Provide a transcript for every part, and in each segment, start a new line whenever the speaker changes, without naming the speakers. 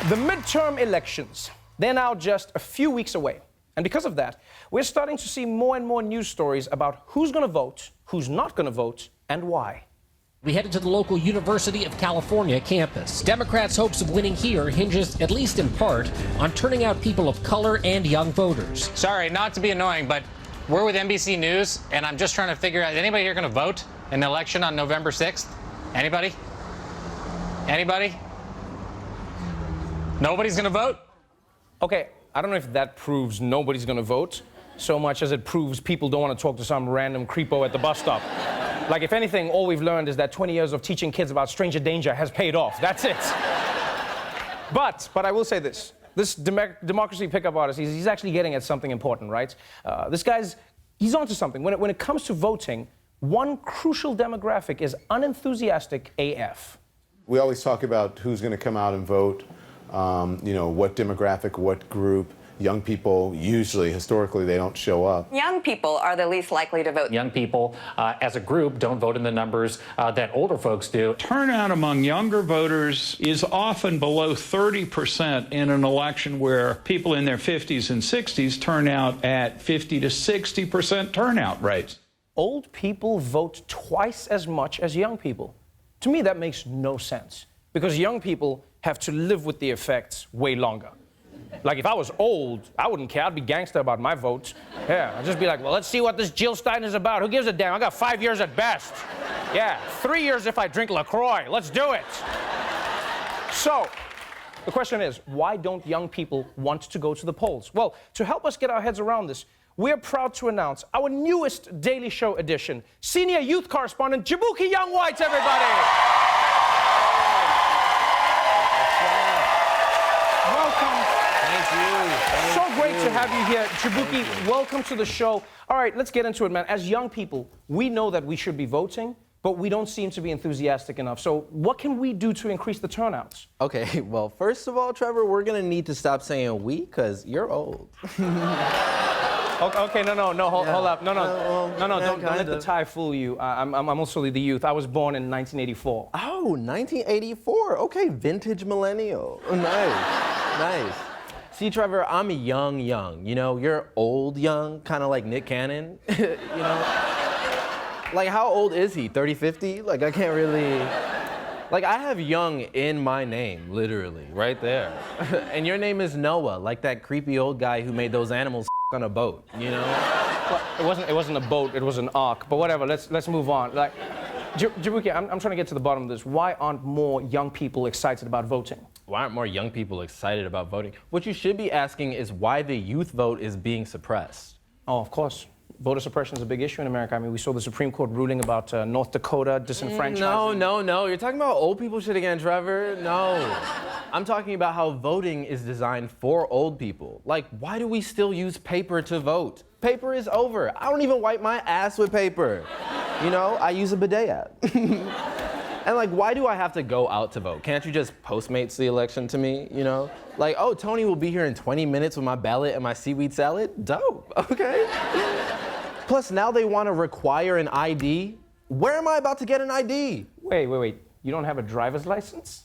The midterm elections, they're now just a few weeks away. And because of that, we're starting to see more and more news stories about who's going to vote, who's not going to vote, and why.
We headed to the local University of California campus. Democrats' hopes of winning here hinges, at least in part, on turning out people of color and young voters.
Sorry, not to be annoying, but we're with NBC News, and I'm just trying to figure out, is anybody here going to vote in the election on November 6th? Anybody? Anybody? Nobody's going to vote?
Okay, I don't know if that proves nobody's going to vote so much as it proves people don't want to talk to some random creepo at the bus stop. Like, if anything, all we've learned is that 20 years of teaching kids about stranger danger has paid off. That's it. But I will say this. This democracy pickup artist, he's actually getting at something important, right? This guy's, he's onto something. When it comes to voting, one crucial demographic is unenthusiastic AF.
We always talk about who's going to come out and vote, you know, what demographic, what group. Young people, usually, historically, they don't show up.
Young people are the least likely to vote.
Young people, as a group, don't vote in the numbers that older folks do.
Turnout among younger voters is often below 30% in an election where people in their 50s and 60s turn out at 50 to 60% turnout rates.
Old people vote twice as much as young people. To me, that makes no sense, because young people have to live with the effects way longer. Like, if I was old, I wouldn't care. I'd be gangster about my votes. Yeah, I'd just be like, well, let's see what this Jill Stein is about. Who gives a damn? I got 5 years at best. Yeah, 3 years if I drink LaCroix. Let's do it. So, the question is, why don't young people want to go to the polls? Well, to help us get our heads around this, we're proud to announce our newest Daily Show edition, senior youth correspondent Jaboukie Young-White, everybody. So great to have you here. Jaboukie, welcome to the show. All right, let's get into it, man. As young people, we know that we should be voting, but we don't seem to be enthusiastic enough. So what can we do to increase the turnouts?
Okay, well, first of all, Trevor, we're going to need to stop saying we, because you're old.
Okay, no, hold up. No, don't let the tie fool you. I'm also the youth. I was born in 1984.
Oh, 1984. Okay, vintage millennial. Nice. See, Trevor, I'm young. You know, you're old young, kind of like Nick Cannon. You know? Like, how old is he? 30, 50? Like, I can't really... Like, I have young in my name, literally, right there. And your name is Noah, like that creepy old guy who made those animals on a boat, you know?
Well, it wasn't a boat, it was an ark. But whatever, let's move on. Like, Jaboukie, I'm trying to get to the bottom of this. Why aren't more young people excited about voting?
Why aren't more young people excited about voting? What you should be asking is why the youth vote is being suppressed.
Oh, of course. Voter suppression is a big issue in America. I mean, we saw the Supreme Court ruling about North Dakota disenfranchising.
No. You're talking about old people shit again, Trevor. No. I'm talking about how voting is designed for old people. Like, why do we still use paper to vote? Paper is over. I don't even wipe my ass with paper. You know, I use a bidet app. And like, why do I have to go out to vote? Can't you just Postmates the election to me, you know? Like, oh, Tony will be here in 20 minutes with my ballot and my seaweed salad? Dope, okay. Plus, now they want to require an ID. Where am I about to get an ID?
Wait. You don't have a driver's license?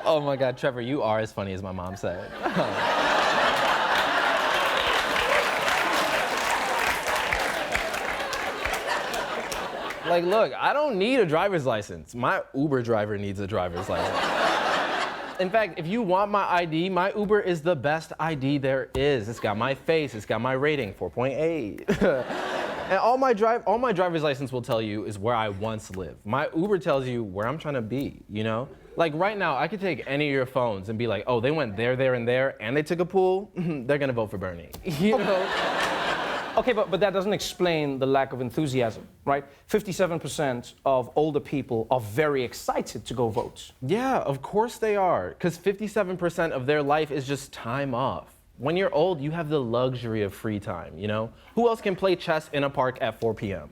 Oh my God, Trevor, you are as funny as my mom said. Like, look, I don't need a driver's license. My Uber driver needs a driver's license. In fact, if you want my ID, my Uber is the best ID there is. It's got my face, it's got my rating, 4.8. And all my driver's license will tell you is where I once lived. My Uber tells you where I'm trying to be, you know? Like right now, I could take any of your phones and be like, oh, they went there, and there, and they took a pool, they're gonna vote for Bernie, you know?
Okay, but that doesn't explain the lack of enthusiasm, right? 57% of older people are very excited to go vote.
Yeah, of course they are, because 57% of their life is just time off. When you're old, you have the luxury of free time, you know? Who else can play chess in a park at 4 p.m.?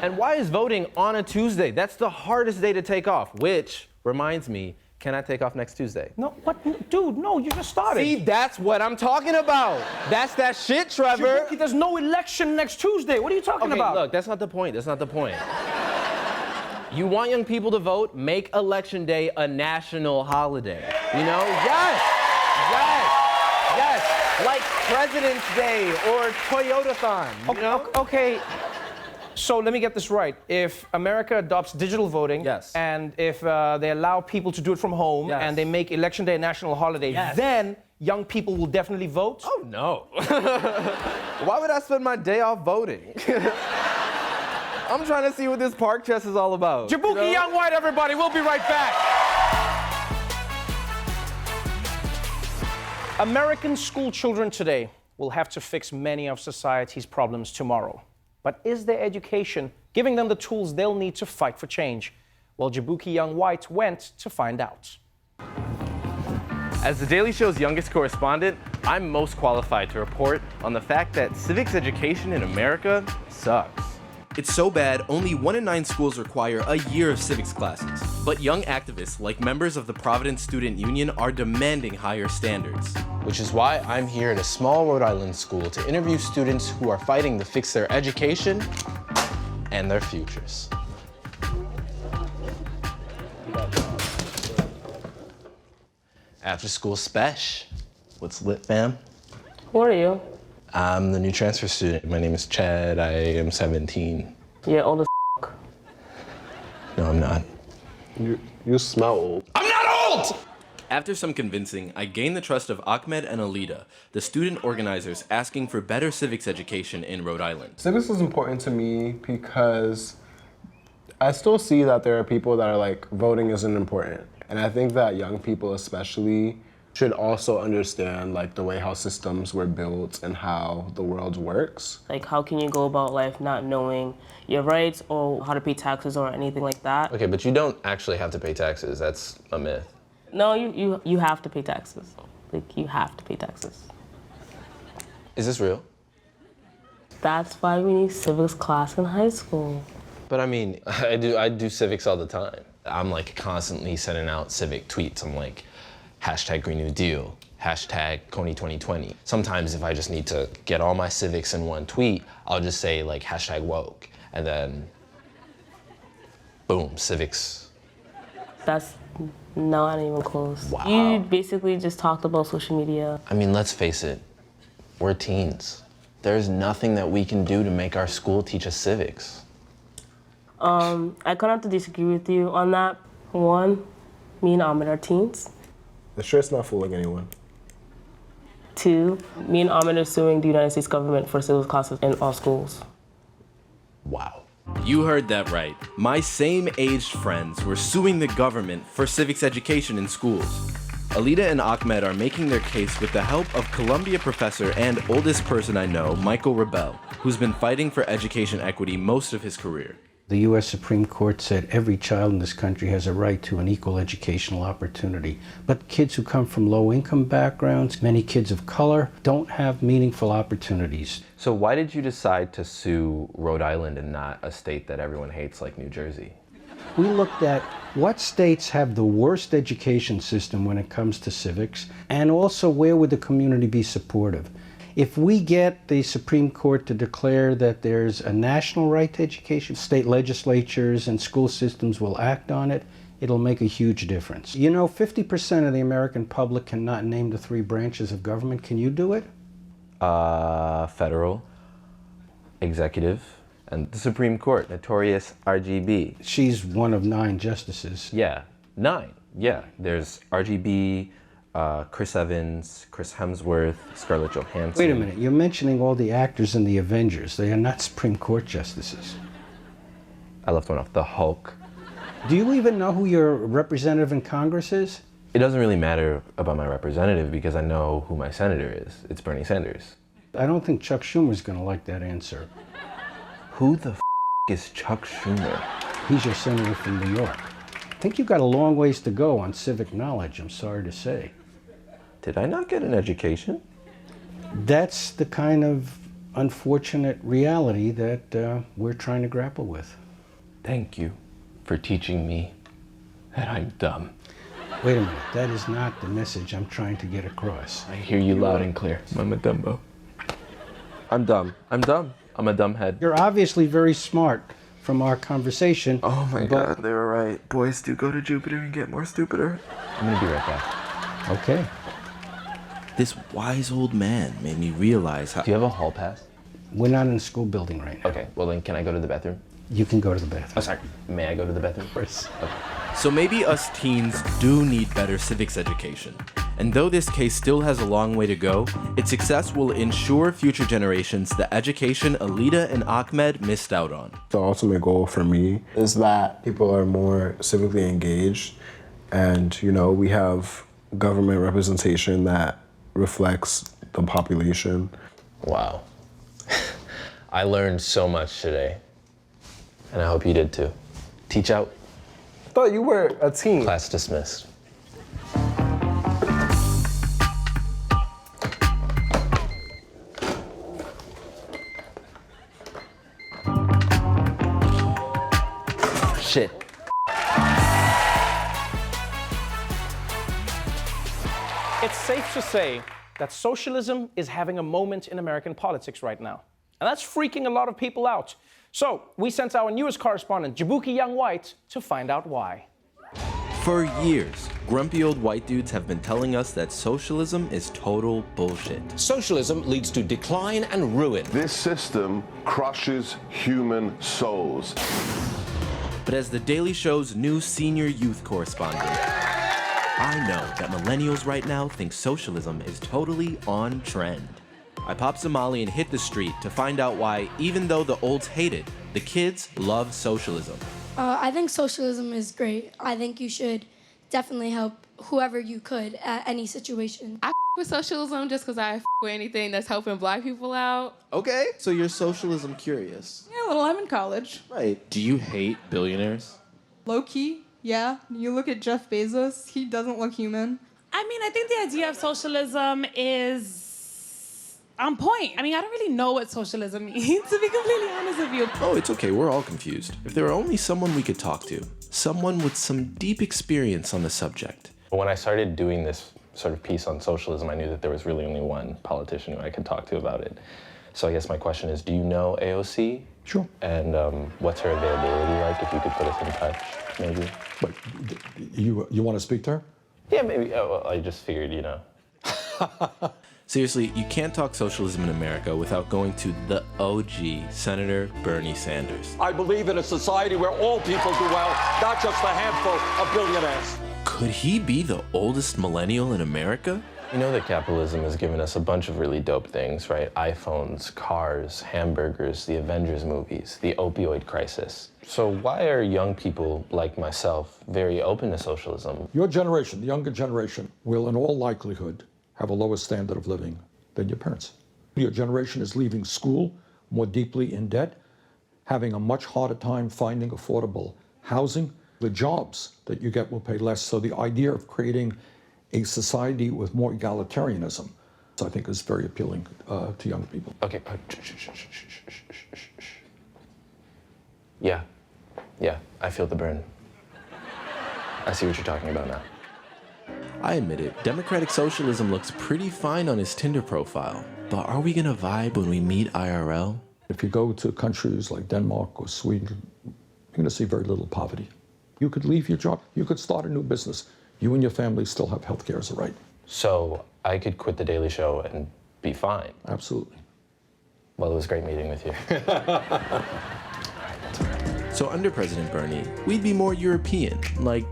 And why is voting on a Tuesday? That's the hardest day to take off, which reminds me, can I take off next Tuesday?
No, what? Dude, no, you just started.
See, that's what I'm talking about. That's that shit, Trevor.
Jaboukie, there's no election next Tuesday. What are you talking about?
Look, that's not the point. You want young people to vote? Make Election Day a national holiday. You know? Yes! Like President's Day or Toyotathon. You know?
Okay. So let me get this right. If America adopts digital voting,
yes,
and if they allow people to do it from home,
yes,
and they make Election Day a national holiday,
yes,
then young people will definitely vote?
Oh, no. Why would I spend my day off voting? I'm trying to see what this park chess is all about.
Jaboukie Young-White, everybody. We'll be right back. American school children today will have to fix many of society's problems tomorrow. But is their education giving them the tools they'll need to fight for change? Well, Jaboukie Young-White went to find out.
As The Daily Show's youngest correspondent, I'm most qualified to report on the fact that civics education in America sucks. It's so bad, only 1 in 9 schools require a year of civics classes. But young activists, like members of the Providence Student Union, are demanding higher standards.
Which is why I'm here at a small Rhode Island school to interview students who are fighting to fix their education and their futures. After school spesh. What's lit, fam?
Who are you?
I'm the new transfer student. My name is Chad. I am 17.
You're old as
No, I'm not.
You smell old.
I'm not old!
After some convincing, I gained the trust of Ahmed and Alida, the student organizers asking for better civics education in Rhode Island.
Civics is important to me because I still see that there are people that are like, voting isn't important. And I think that young people especially should also understand like the way how systems were built and how the world works.
Like, how can you go about life not knowing your rights or how to pay taxes or anything like that?
Okay, but you don't actually have to pay taxes. That's a myth.
No, you have to pay taxes. Like, you have to pay taxes.
Is this real?
That's why we need civics class in high school.
But I mean, I do civics all the time. I'm like constantly sending out civic tweets. I'm like, hashtag Green New Deal, hashtag Coney 2020. Sometimes if I just need to get all my civics in one tweet, I'll just say like hashtag woke, and then boom, civics.
That's not even close.
Wow.
You basically just talked about social media.
I mean, let's face it, we're teens. There's nothing that we can do to make our school teach us civics.
I kind of have to disagree with you on that. One, me and Ahmed are teens.
The shirt's not fooling anyone.
2, me and Ahmed are suing the United States government for civics classes in all schools.
Wow.
You heard that right. My same-aged friends were suing the government for civics education in schools. Alida and Ahmed are making their case with the help of Columbia professor and oldest person I know, Michael Rebell, who's been fighting for education equity most of his career.
The U.S. Supreme Court said every child in this country has a right to an equal educational opportunity. But kids who come from low-income backgrounds, many kids of color, don't have meaningful opportunities.
So why did you decide to sue Rhode Island and not a state that everyone hates like New Jersey?
We looked at what states have the worst education system when it comes to civics, and also where would the community be supportive. If we get the Supreme Court to declare that there's a national right to education, state legislatures and school systems will act on it, it'll make a huge difference. You know, 50% of the American public cannot name the 3 branches of government. Can you do it?
Federal, executive, and the Supreme Court, notorious RGB.
She's one of 9 justices.
Yeah, 9. Yeah, there's RGB, Chris Evans, Chris Hemsworth, Scarlett Johansson.
Wait a minute, you're mentioning all the actors in the Avengers. They are not Supreme Court justices.
I left one off, the Hulk.
Do you even know who your representative in Congress is?
It doesn't really matter about my representative because I know who my senator is. It's Bernie Sanders.
I don't think Chuck Schumer's gonna like that answer.
Who the is Chuck Schumer?
He's your senator from New York. I think you've got a long ways to go on civic knowledge, I'm sorry to say.
Did I not get an education?
That's the kind of unfortunate reality that we're trying to grapple with.
Thank you for teaching me that I'm dumb.
Wait a minute, that is not the message I'm trying to get across.
I hear you loud and clear, Mama Dumbo. I'm dumb. I'm dumb. I'm a dumbhead.
You're obviously very smart, from our conversation.
Oh my God, they were right. Boys do go to Jupiter and get more stupider.
I'm gonna be right back.
Okay.
This wise old man made me realize how...
Do you have a hall pass?
We're not in a school building right now.
Okay, well then can I go to the bathroom?
You can go to the bathroom.
Oh, sorry. May I go to the bathroom?
Of course.
Okay.
So maybe us teens do need better civics education. And though this case still has a long way to go, its success will ensure future generations the education Alida and Ahmed missed out on.
The ultimate goal for me is that people are more civically engaged and, you know, we have government representation that reflects the population.
Wow. I learned so much today. And I hope you did too. Teach out.
I thought you were a teen.
Class dismissed. Shit.
It's safe to say that socialism is having a moment in American politics right now. And that's freaking a lot of people out. So we sent our newest correspondent, Jaboukie Young-White, to find out why.
For years, grumpy old white dudes have been telling us that socialism is total bullshit.
Socialism leads to decline and ruin.
This system crushes human souls.
But as the Daily Show's new senior youth correspondent, I know that millennials right now think socialism is totally on trend. I pop some Molly and hit the street to find out why, even though the olds hate it, the kids love socialism.
I think socialism is great. I think you should definitely help whoever you could at any situation.
I with socialism just because I with anything that's helping black people out.
Okay, so you're socialism curious.
Yeah, well, I'm in college.
Right. Do you hate billionaires?
Low-key, yeah. You look at Jeff Bezos, he doesn't look human.
I mean, I think the idea of socialism is on point. I mean, I don't really know what socialism means, to be completely honest with you.
Oh, it's okay. We're all confused. If there were only someone we could talk to, someone with some deep experience on the subject.
When I started doing this sort of piece on socialism, I knew that there was really only one politician who I could talk to about it. So I guess my question is, do you know AOC?
Sure.
And what's her availability like, if you could put us in touch, maybe?
But you want to speak to her?
Yeah, maybe. Oh, well, I just figured, you know.
Seriously, you can't talk socialism in America without going to the OG, Senator Bernie Sanders.
I believe in a society where all people do well, not just a handful of billionaires.
Could he be the oldest millennial in America?
You know that capitalism has given us a bunch of really dope things, right? iPhones, cars, hamburgers, the Avengers movies, the opioid crisis. So why are young people like myself very open to socialism?
Your generation, the younger generation, will in all likelihood have a lower standard of living than your parents. Your generation is leaving school more deeply in debt, having a much harder time finding affordable housing. The jobs that you get will pay less. So the idea of creating a society with more egalitarianism, I think, is very appealing to young people.
Okay. Yeah, I feel the burn. I see what you're talking about now.
I admit it, democratic socialism looks pretty fine on his Tinder profile, but are we gonna vibe when we meet IRL?
If you go to countries like Denmark or Sweden, you're gonna see very little poverty. You could leave your job, you could start a new business. You and your family still have health care as a right.
So I could quit the Daily Show and be fine?
Absolutely.
Well, it was great meeting with you.
So under President Bernie, we'd be more European, like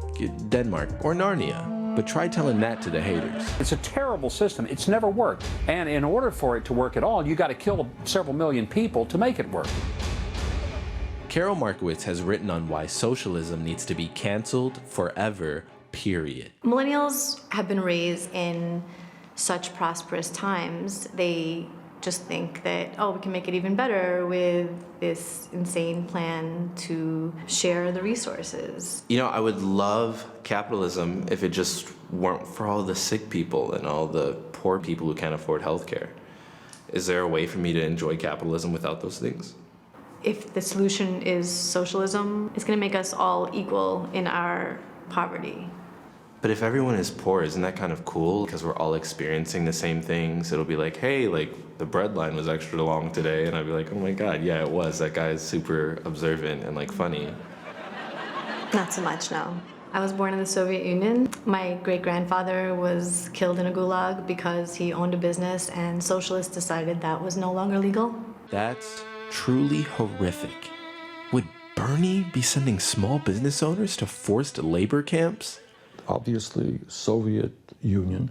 Denmark or Narnia. But try telling that to the haters.
It's a terrible system. It's never worked. And in order for it to work at all, you got to kill several million people to make it work.
Carol Markowitz has written on why socialism needs to be canceled forever, period.
Millennials have been raised in such prosperous times. They just think that, oh, we can make it even better with this insane plan to share the resources.
You know, I would love capitalism if it just weren't for all the sick people and all the poor people who can't afford healthcare. Is there a way for me to enjoy capitalism without those things?
If the solution is socialism, it's going to make us all equal in our poverty.
But if everyone is poor, isn't that kind of cool? Because we're all experiencing the same things. It'll be like, hey, like the bread line was extra long today. And I'd be like, oh my God, yeah, it was. That guy is super observant and like funny.
Not so much, no. I was born in the Soviet Union. My great-grandfather was killed in a gulag because he owned a business and socialists decided that was no longer legal.
That's truly horrific. Would Bernie be sending small business owners to forced labor camps?
Obviously, Soviet Union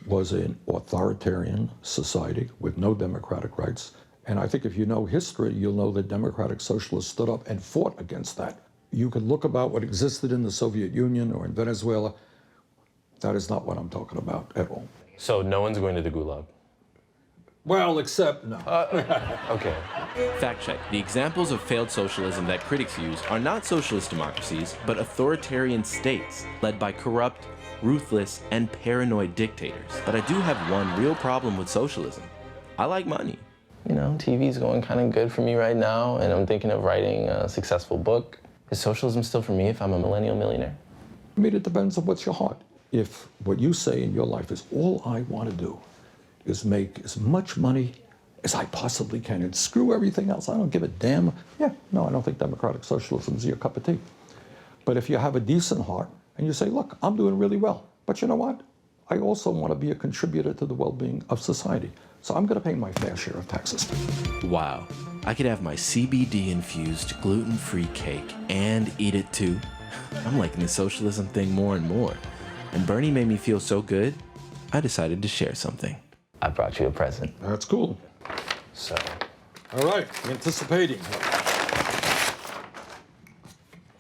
was an authoritarian society with no democratic rights. And I think if you know history, you'll know that democratic socialists stood up and fought against that. You can look about what existed in the Soviet Union or in Venezuela. That is not what I'm talking about at all.
So no one's going to the gulag?
Well, except no.
Okay.
Fact check. The examples of failed socialism that critics use are not socialist democracies, but authoritarian states led by corrupt, ruthless, and paranoid dictators. But I do have one real problem with socialism. I like money.
You know, TV's going kind of good for me right now, and I'm thinking of writing a successful book. Is socialism still for me if I'm a millennial millionaire?
I mean, it depends on what's your heart. If what you say in your life is all I want to do is make as much money as I possibly can and screw everything else, I don't give a damn. Yeah, no, I don't think democratic socialism is your cup of tea. But if you have a decent heart and you say, look, I'm doing really well, but you know what? I also want to be a contributor to the well-being of society. So I'm going to pay my fair share of taxes.
Wow, I could have my CBD-infused gluten-free cake and eat it too. I'm liking the socialism thing more and more. And Bernie made me feel so good, I decided to share something.
I brought you a present.
That's cool.
So.
All right, anticipating.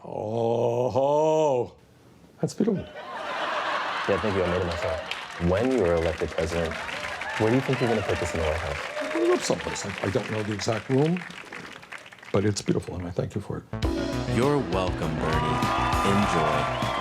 Oh, that's beautiful.
Yeah, thank you. I made it myself. When you are elected president, where do you think you're going to put this in the White House?
I live someplace. I don't know the exact room, but it's beautiful, and I thank you for it.
You're welcome, Bernie. Enjoy.